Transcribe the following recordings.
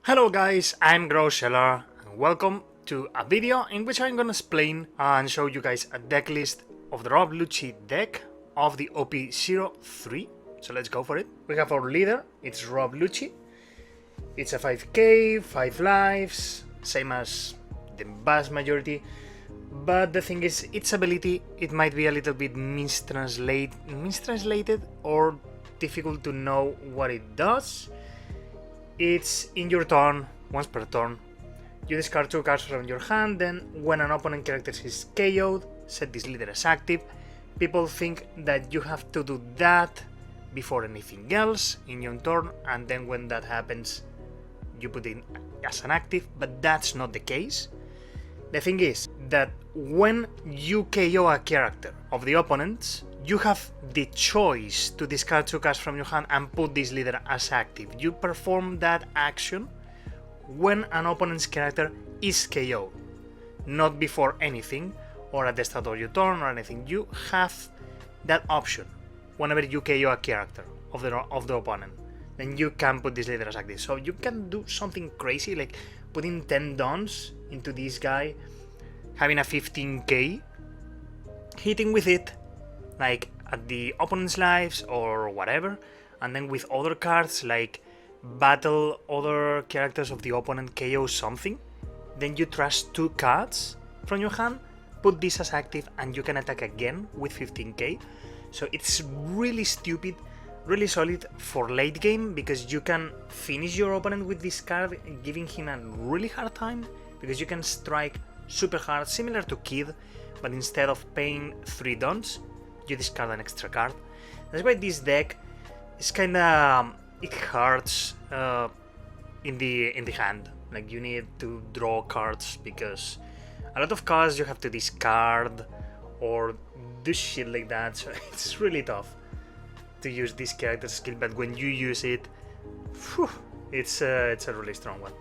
Hello guys, I'm Grawshellar and welcome to a video in which I'm gonna explain and show you guys a deck list of the Rob Lucci deck of the OP03. So let's go for it. We have our leader, it's Rob Lucci. It's a 5k, 5 lives, same as the vast majority. But the thing is, its ability, it might be a little bit mistranslated or difficult to know what it does. It's in your turn, once per turn. You discard 2 cards from your hand, then when an opponent character is KO'd, set this leader as active. People think that you have to do that before anything else in your turn, and then when that happens, you put it as an active, but that's not the case. The thing is that when you KO a character of the opponents, you have the choice to discard 2 cards from your hand and put this leader as active. You perform that action when an opponent's character is KO'd, not before anything or at the start of your turn or anything. You have that option whenever you KO a character of the opponent. Then you can put this leader as active. So you can do something crazy like putting 10 dons into this guy, having a 15k, hitting with it like at the opponent's lives or whatever, and then with other cards like battle other characters of the opponent, KO something, then you trash 2 cards from your hand, put this as active, and you can attack again with 15k. So it's really stupid, really solid for late game, because you can finish your opponent with this card, giving him a really hard time, because you can strike super hard, similar to Kid, but instead of paying 3 dons, you discard an extra card. That's why this deck is kinda, it hurts in the hand. Like you need to draw cards because a lot of cards you have to discard or do shit like that. So it's really tough to use this character skill, but when you use it, whew, it's a really strong one.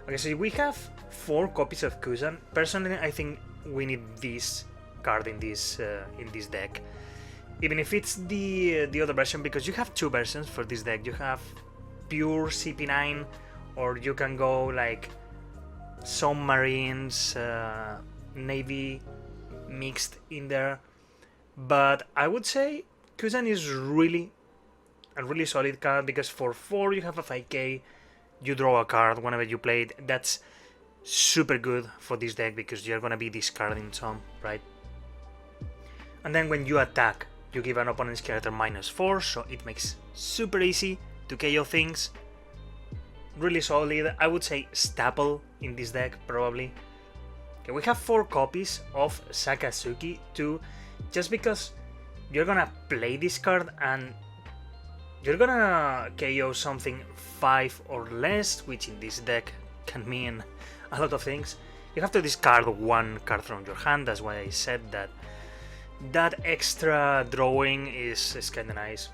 Okay, so we have 4 copies of Kuzan. Personally, I think we need this card in this deck, even if it's the other version, because you have 2 versions for this deck. You have pure CP9, or you can go like some Marines, Navy mixed in there. But I would say Kuzan is really a really solid card, because for 4 you have a 5k, you draw a card whenever you play it. That's super good for this deck because you're gonna be discarding some, right? And then when you attack, you give an opponent's character -4, so it makes super easy to KO things. Really solid, I would say staple in this deck, probably. Okay, we have 4 copies of Sakazuki too, just because you're gonna play this card and you're gonna KO something 5 or less, which in this deck can mean a lot of things. You have to discard 1 card from your hand. That's why I said that extra drawing is kinda nice.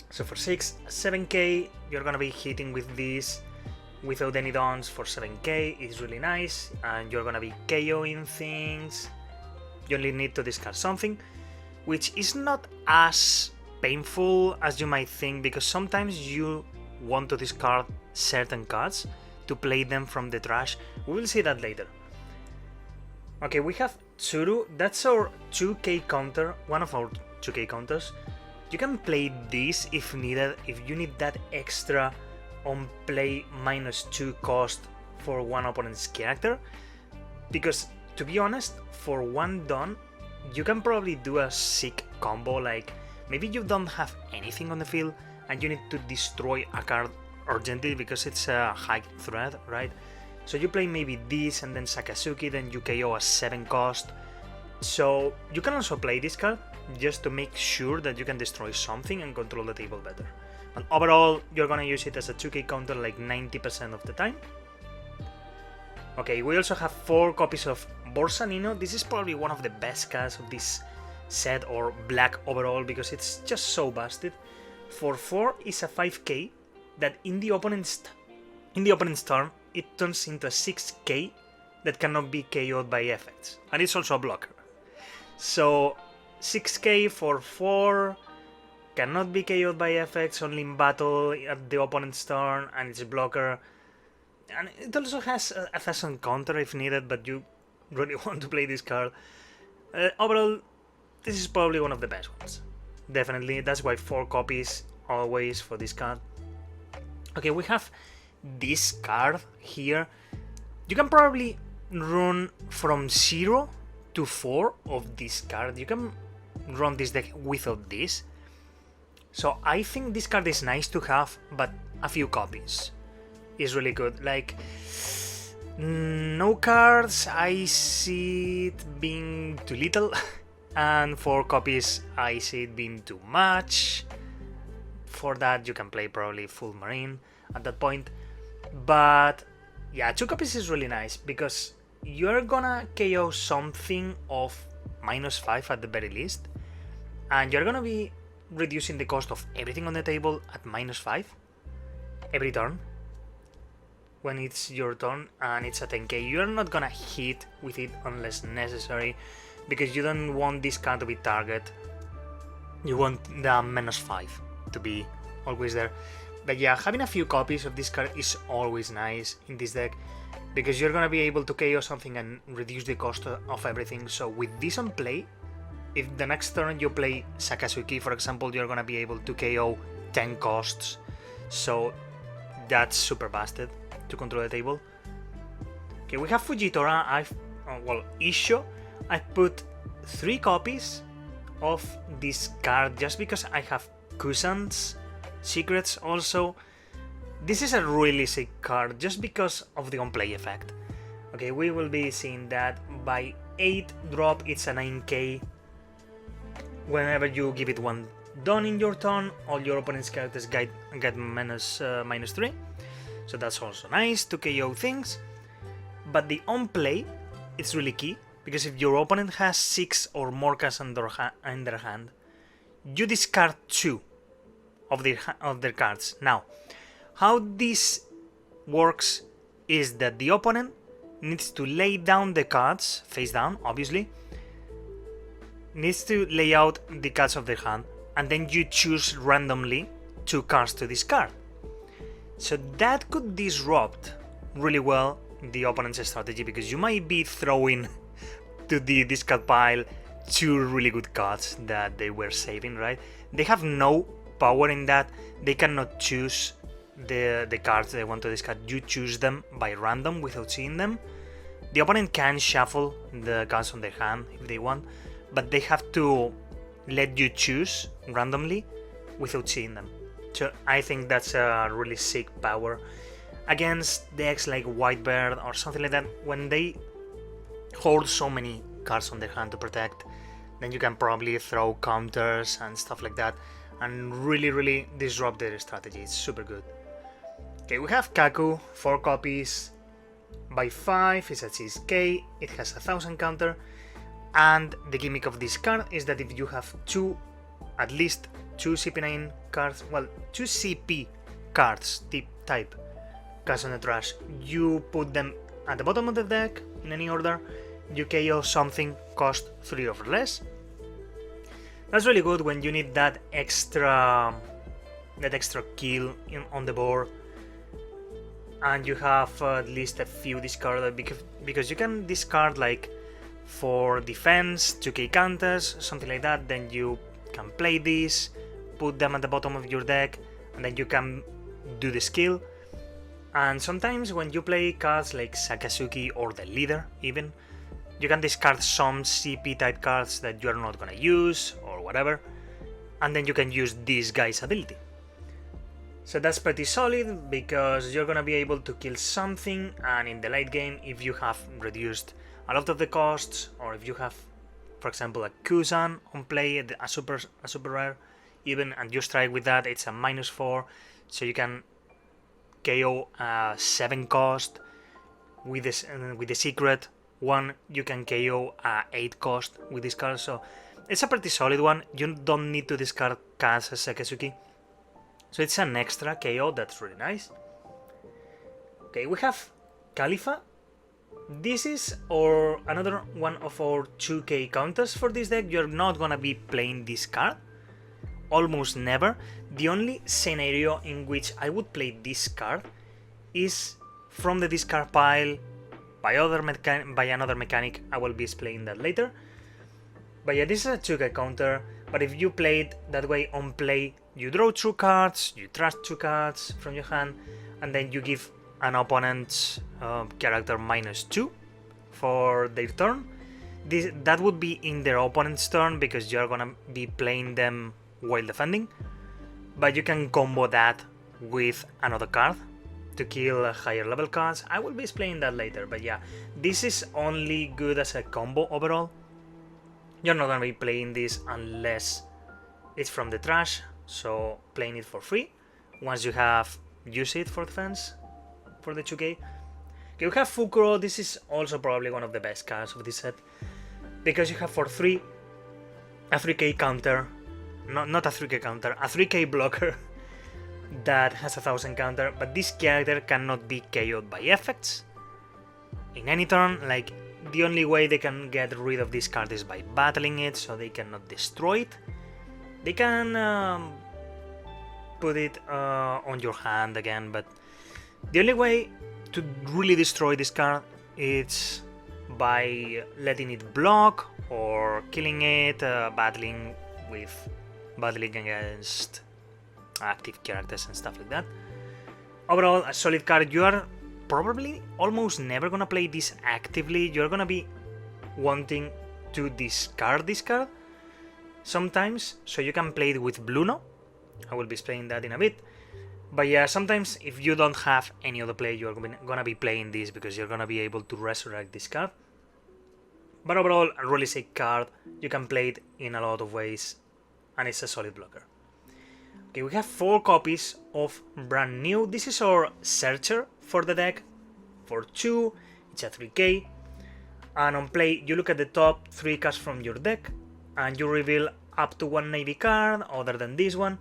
So for 7k, you're gonna be hitting with this without any dons for 7k. It's really nice, and you're gonna be KOing things. You only need to discard something, which is not as painful as you might think, because sometimes you want to discard certain cards to play them from the trash. We will see that later. Okay, we have Tsuru. That's our 2k counter, one of our 2k counters. You can play this if needed, if you need that extra on play -2 cost for one opponent's character, because to be honest, for 1 don you can probably do a sick combo. Like maybe you don't have anything on the field and you need to destroy a card urgently because it's a high threat, right? So you play maybe this and then Sakazuki, then you KO a 7 cost. So you can also play this card just to make sure that you can destroy something and control the table better. And overall, you're gonna use it as a 2k counter like 90% of the time. Okay, we also have 4 copies of Borsalino. This is probably one of the best cards of this set, or black overall, because it's just so busted. For 4 is a 5k that in the opponent's turn, it turns into a 6k that cannot be KO'd by effects, and it's also a blocker. So 6k for 4, cannot be KO'd by effects, only in battle at the opponent's turn, and it's a blocker. And it also has a thousand counter if needed, but you really want to play this card. Overall, this is probably one of the best ones. Definitely, that's why 4 copies always for this card. Okay, we have this card here. You can probably run from 0 to 4 of this card. You can run this deck without this. So I think this card is nice to have, but a few copies is really good. Like, no cards, I see it being too little, and 4 copies, I see it being too much. For that, you can play probably full Marine at that point. But yeah, 2 copies is really nice, because you're gonna KO something of -5 at the very least, and you're gonna be reducing the cost of everything on the table at -5 every turn. When it's your turn and it's a 10k, you're not gonna hit with it unless necessary, because you don't want this card to be target. You want the -5 to be always there. But yeah, having a few copies of this card is always nice in this deck, because you're gonna be able to KO something and reduce the cost of everything. So with this on play, if the next turn you play Sakazuki, for example, you're gonna be able to KO 10 costs. So that's super busted to control the table. Okay, we have Fujitora. Isho. I put 3 copies of this card just because I have Kusan's secrets also. This is a really sick card just because of the on-play effect. Okay, we will be seeing that by 8 drop, it's a 9k. Whenever you give it 1 done in your turn, all your opponent's characters get -3. So that's also nice to KO things. But the on-play, it's really key, because if your opponent has 6 or more cards in their hand, you discard 2 of their cards. Now, how this works is that the opponent needs to lay down the cards, face down, obviously, needs to lay out the cards of their hand, and then you choose randomly 2 cards to discard. So that could disrupt really well the opponent's strategy, because you might be throwing to the discard pile 2 really good cards that they were saving, right? They have no power in that. They cannot choose the cards they want to discard. You choose them by random without seeing them. The opponent can shuffle the cards on their hand if they want, but they have to let you choose randomly without seeing them. So I think that's a really sick power against decks like Whitebird or something like that. When they hold so many cards on their hand to protect, then you can probably throw counters and stuff like that and really disrupt their strategy. It's super good. Okay, we have Kaku, 4 copies by 5, it's a 6k, it has a 1000 counter, and the gimmick of this card is that if you have at least 2 CP9 cards, well, 2 CP cards, type cards on the trash, you put them at the bottom of the deck in any order, you KO something cost 3 or less. That's really good when you need that extra kill on the board, and you have at least a few discarded, because you can discard like for defense, 2k counters, something like that. Then you can play these, put them at the bottom of your deck, and then you can do the skill. And sometimes when you play cards like Sakazuki or the leader even, you can discard some CP type cards that you're not gonna use or whatever, and then you can use this guy's ability. So that's pretty solid, because you're gonna be able to kill something, and in the late game, if you have reduced a lot of the costs, or if you have, for example, a Kusan on play, a super rare even, and you strike with that, it's a -4, so you can KO a 7 cost with the secret one. You can KO a 8 cost with this card, so it's a pretty solid one. You don't need to discard cards as Sakazuki, so it's an extra KO that's really nice. Okay, we have Khalifa. This is another one of our 2k counters for this deck. You're not gonna be playing this card, almost never. The only scenario in which I would play this card is from the discard pile by another mechanic. I will be explaining that later. But yeah, this is a 2k counter, but if you play it that way on play, you draw 2 cards, you trash 2 cards from your hand, and then you give an opponent's character -2 for their turn. That would be in their opponent's turn because you're gonna be playing them while defending, but you can combo that with another card to kill higher level cards. I will be explaining that later, but yeah, this is only good as a combo overall. You're not gonna be playing this unless it's from the trash, so playing it for free once you have used it for defense for the 2k. Okay, we have Fukuro. This is also probably one of the best cards of this set because you have for 3 a 3k counter, not a 3k counter, a 3k blocker that has a 1000 counter, but this character cannot be KO'd by effects in any turn. Like, the only way they can get rid of this card is by battling it, so they cannot destroy it. They can put it on your hand again, but the only way to really destroy this card is by letting it block or killing it, battling against active characters and stuff like that. Overall, a solid card. You are probably almost never gonna play this actively. You're gonna be wanting to discard this card sometimes, so you can play it with Bluno. I will be explaining that in a bit. But yeah, sometimes if you don't have any other play, you're gonna be playing this because you're gonna be able to resurrect this card. But overall, a really sick card. You can play it in a lot of ways, and it's a solid blocker. Okay, we have 4 copies of brand new. This is our searcher for the deck. For 2, it's a 3k. And on play, you look at the top 3 cards from your deck, and you reveal up to 1 navy card, other than this one,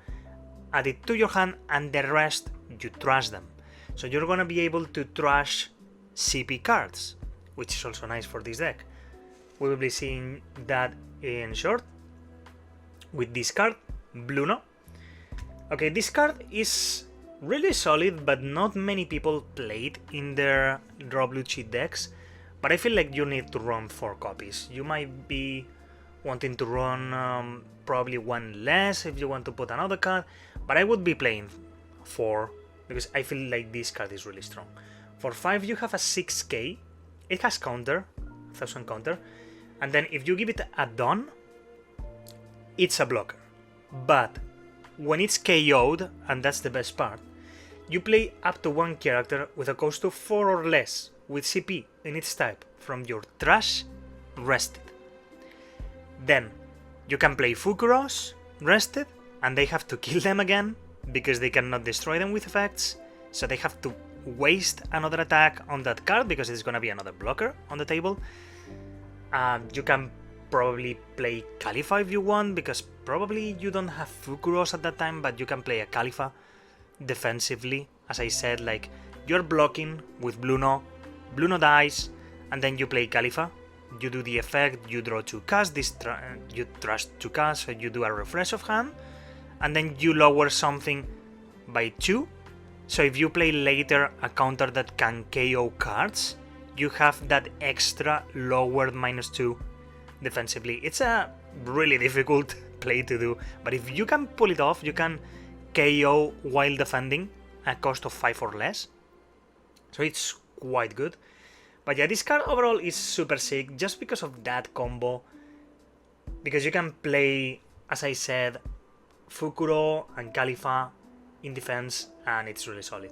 add it to your hand, and the rest, you trash them. So you're gonna be able to trash CP cards, which is also nice for this deck. We will be seeing that in short with this card, Bluno. Okay, this card is really solid, but not many people play it in their Rob Lucci decks. But I feel like you need to run 4 copies. You might be wanting to run probably 1 less if you want to put another card, but I would be playing 4 because I feel like this card is really strong. For 5, you have a 6k. It has counter, 1000 counter, and then if you give it a Dawn, it's a blocker. But when it's KO'd, and that's the best part, you play up to 1 character with a cost of 4 or less with CP in its type from your trash rested. Then you can play Fukuros rested, and they have to kill them again because they cannot destroy them with effects, so they have to waste another attack on that card because it's gonna be another blocker on the table. You can probably play Khalifa if you want, because probably you don't have Fukuros at that time, but you can play a Khalifa defensively. As I said, like, you're blocking with Bluno, Bluno dies, and then you play Khalifa. You do the effect, you draw 2 cards, you trash 2 cards, so you do a refresh of hand, and then you lower something by 2. So if you play later a counter that can KO cards, you have that extra lowered -2 defensively. It's a really difficult play to do, but if you can pull it off, you can KO while defending a cost of 5 or less. So it's quite good. But yeah, this card overall is super sick just because of that combo. Because you can play, as I said, Fukuro and Khalifa in defense, and it's really solid.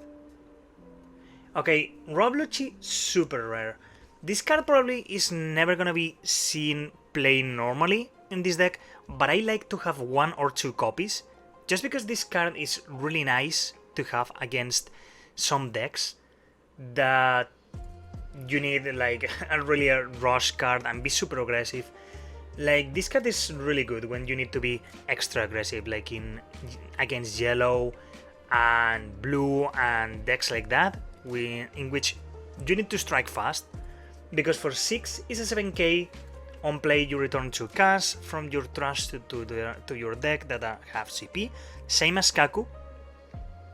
Okay, Rob Lucci, super rare. This card probably is never gonna be seen playing normally in this deck, but I like to have 1 or 2 copies, just because this card is really nice to have against some decks that you need like a really rush card and be super aggressive. Like, this card is really good when you need to be extra aggressive, like against yellow and blue and decks like that, in which you need to strike fast, because for 6 is a 7k. On play, you return 2 cards from your trash to your deck that have CP, same as Kaku,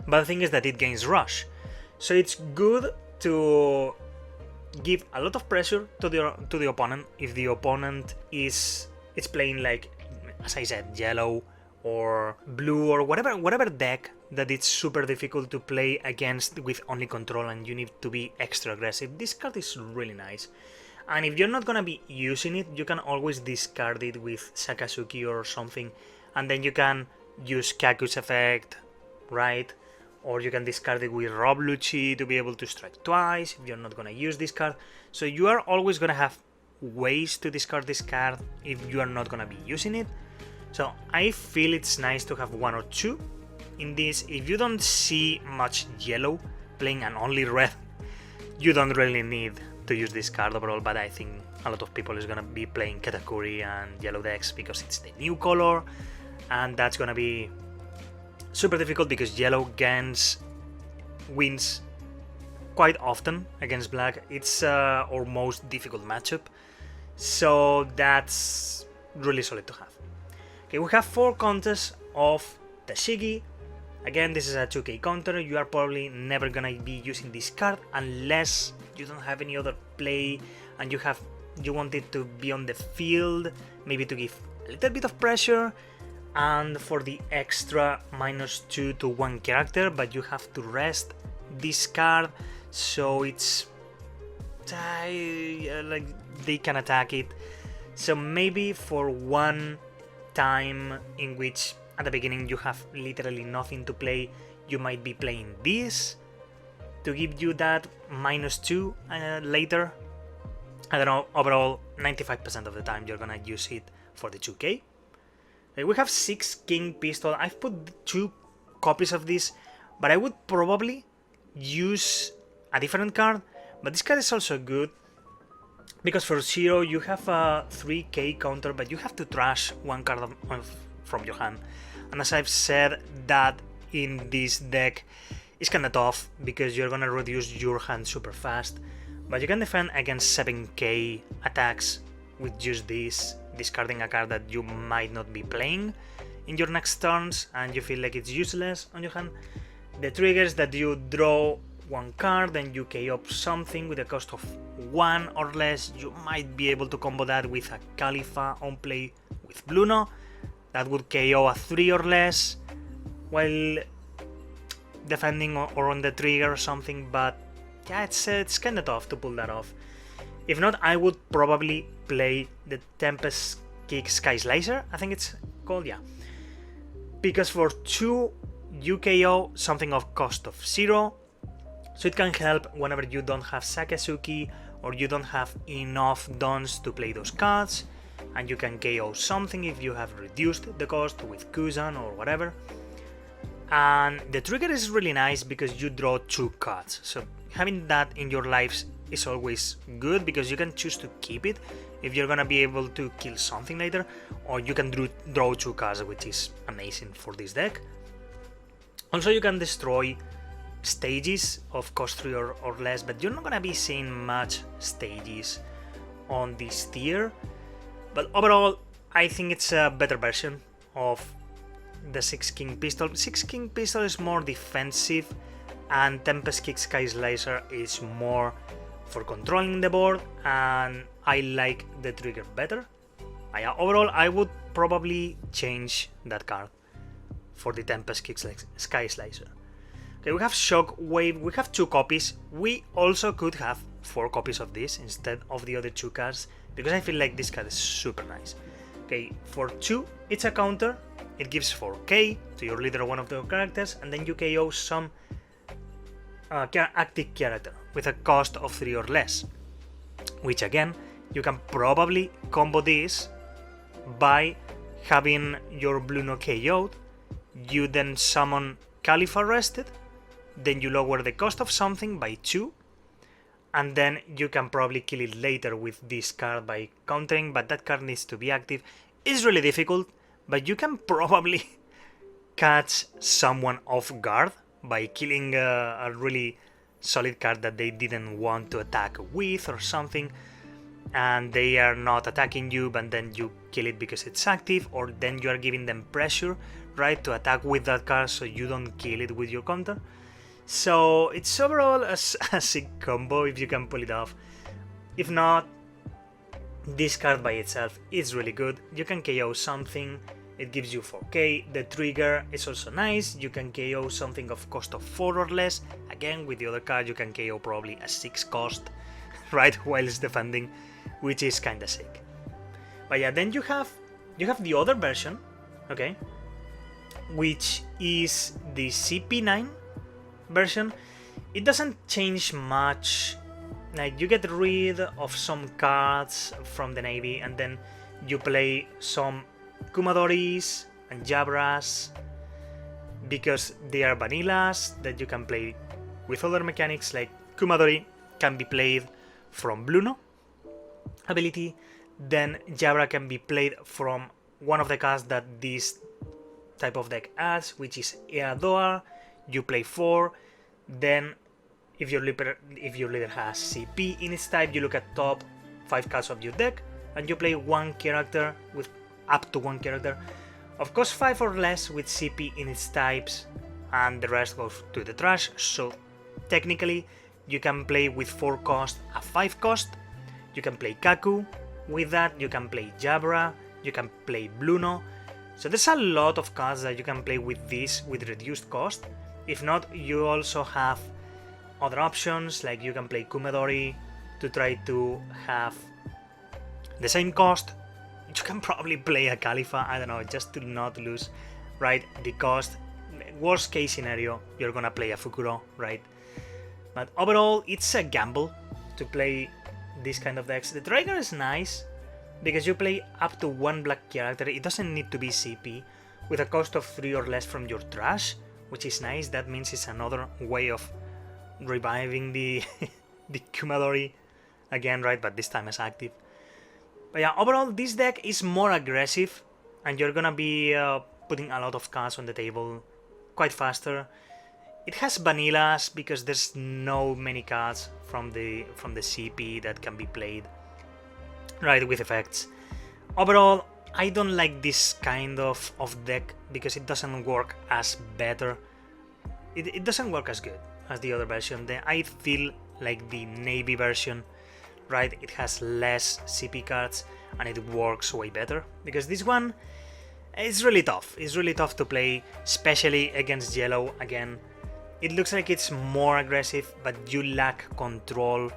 but the thing is that it gains rush. So it's good to give a lot of pressure to the opponent if the opponent is playing, like, as I said, yellow or blue or whatever deck that it's super difficult to play against with only control and you need to be extra aggressive. This card is really nice. And if you're not gonna be using it, you can always discard it with Sakazuki or something, and then you can use Kaku's effect, right? Or you can discard it with Rob Lucci to be able to strike twice if you're not gonna use this card. So you are always gonna have ways to discard this card if you are not gonna be using it. So I feel it's nice to have one or two in this. If you don't see much yellow playing and only red, you don't really need to use this card overall, but I think a lot of people is gonna be playing Katakuri and yellow decks because it's the new color, and that's gonna be super difficult because yellow wins quite often against black. It's our most difficult matchup, so that's really solid to have. Okay, we have 4 counters of Tashigi. Again, this is a 2k counter. You are probably never gonna be using this card unless you don't have any other play and you want it to be on the field, maybe to give a little bit of pressure and for the extra -2 to 1 character, but you have to rest this card, so it's like they can attack it. So maybe for one time in which at the beginning you have literally nothing to play, you might be playing this to give you that -2 later. I don't know, overall 95% of the time you're gonna use it for the 2k. We have 6 King Pistol. I've put 2 copies of this, but I would probably use a different card, but this card is also good because for 0 you have a 3k counter, but you have to trash 1 card from your hand. And as I've said, that in this deck is kinda tough because you're gonna reduce your hand super fast, but you can defend against 7k attacks with just this, discarding a card that you might not be playing in your next turns and you feel like it's useless on your hand. The triggers that you draw 1 card, then you KO up something with a cost of 1 or less. You might be able to combo that with a Khalifa on play with Bluno. That would KO a 3 or less while defending or on the trigger or something, but yeah, it's kinda tough to pull that off. If not, I would probably play the Tempest Kick Sky Slicer, I think it's called, yeah. Because for 2 you KO something of cost of 0, so it can help whenever you don't have Sakazuki or you don't have enough dons to play those cards, and you can KO something if you have reduced the cost with Kuzan or whatever. And the trigger is really nice because you draw 2 cards, so having that in your lives is always good because you can choose to keep it if you're gonna be able to kill something later, or you can draw 2 cards, which is amazing for this deck. Also, you can destroy stages of cost 3 or less, but you're not gonna be seeing much stages on this tier. But overall, I think it's a better version of the 6 King Pistol. 6 King Pistol is more defensive, and Tempest Kick Sky Slicer is more for controlling the board, and I like the trigger better. Overall, I would probably change that card for the Tempest Kick Sky Slicer. Okay, we have Shockwave, we have 2 copies. We also could have 4 copies of this instead of the other 2 cards, because I feel like this card is super nice. Okay, for 2, it's a counter. It gives 4k to your leader one of the characters, and then you KO some active character with a cost of 3 or less, which again, you can probably combo this by having your Bluno KO'd, you then summon Khalifa rested, then you lower the cost of something by 2, and then you can probably kill it later with this card by countering, but that card needs to be active. It's really difficult, but you can probably catch someone off guard by killing a really solid card that they didn't want to attack with or something, and they are not attacking you, but then you kill it because it's active, or then you are giving them pressure, right, to attack with that card so you don't kill it with your counter. So it's overall a sick combo if you can pull it off. If not, this card by itself is really good. You can KO something, it gives you 4k. The trigger is also nice. You can KO something of cost of 4 or less. Again, with the other card you can KO probably a 6 cost, right, while it's defending, which is kinda sick. But yeah, then you have the other version, okay, which is the CP9 version. It doesn't change much. Like, you get rid of some cards from the Navy, and then you play some Kumadoris and Jabras because they are vanillas that you can play with other mechanics. Like Kumadori can be played from Bluno ability, then Jabra can be played from one of the cards that this type of deck adds, which is Eadoa. You play 4, then if your leader has CP in its type, you look at top 5 cards of your deck and you play one character with up to one character of cost 5 or less with CP in its types, and the rest goes to the trash. So technically you can play with 4 cost a 5 cost. You can play Kaku with that, you can play Jabra, you can play Bluno. So there's a lot of cards that you can play with this with reduced cost. If not, you also have other options, like you can play Kumadori to try to have the same cost. You can probably play a Khalifa, I don't know, just to not lose, right, the cost. Worst case scenario, you're gonna play a Fukuro, right? But overall, it's a gamble to play this kind of decks. The trigger is nice because you play up to one black character. It doesn't need to be CP with a cost of 3 or less from your trash, which is nice. That means it's another way of reviving the the Kumadori again, right? But this time as active. But yeah, overall this deck is more aggressive, and you're gonna be putting a lot of cards on the table quite faster. It has vanillas because there's no many cards from the CP that can be played, right, with effects. Overall, I don't like this kind of deck because it doesn't work as better. It doesn't work as good as the other version. I feel like the Navy version, right, it has less CP cards and it works way better, because this one is really tough. It's really tough to play, especially against yellow. Again, it looks like it's more aggressive, but you lack control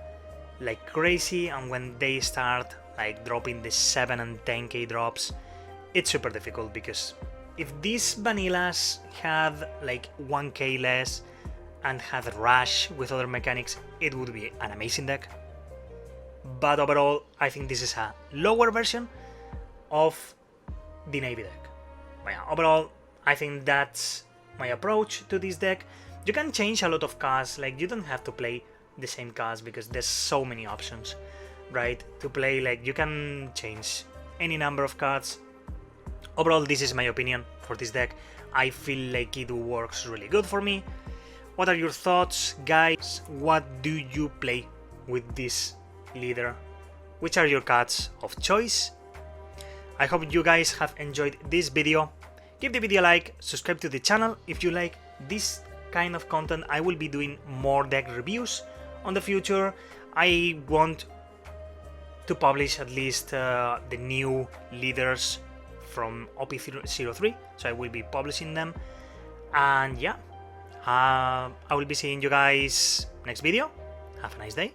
like crazy, and when they start like dropping the 7 and 10k drops, it's super difficult, because if these vanillas had like 1k less and had Rush with other mechanics, it would be an amazing deck. But overall, I think this is a lower version of the Navy deck. But yeah, overall, I think that's my approach to this deck. You can change a lot of cards, like you don't have to play the same cards because there's so many options, right, to play. Like you can change any number of cards. Overall, this is my opinion for this deck. I feel like it works really good for me. What are your thoughts, guys? What do you play with this leader? Which are your cards of choice? I hope you guys have enjoyed this video. Give the video a like, subscribe to the channel if you like this kind of content. I will be doing more deck reviews on the future. I want to publish at least the new leaders from OP03, so I will be publishing them. And yeah, I will be seeing you guys next video. Have a nice day.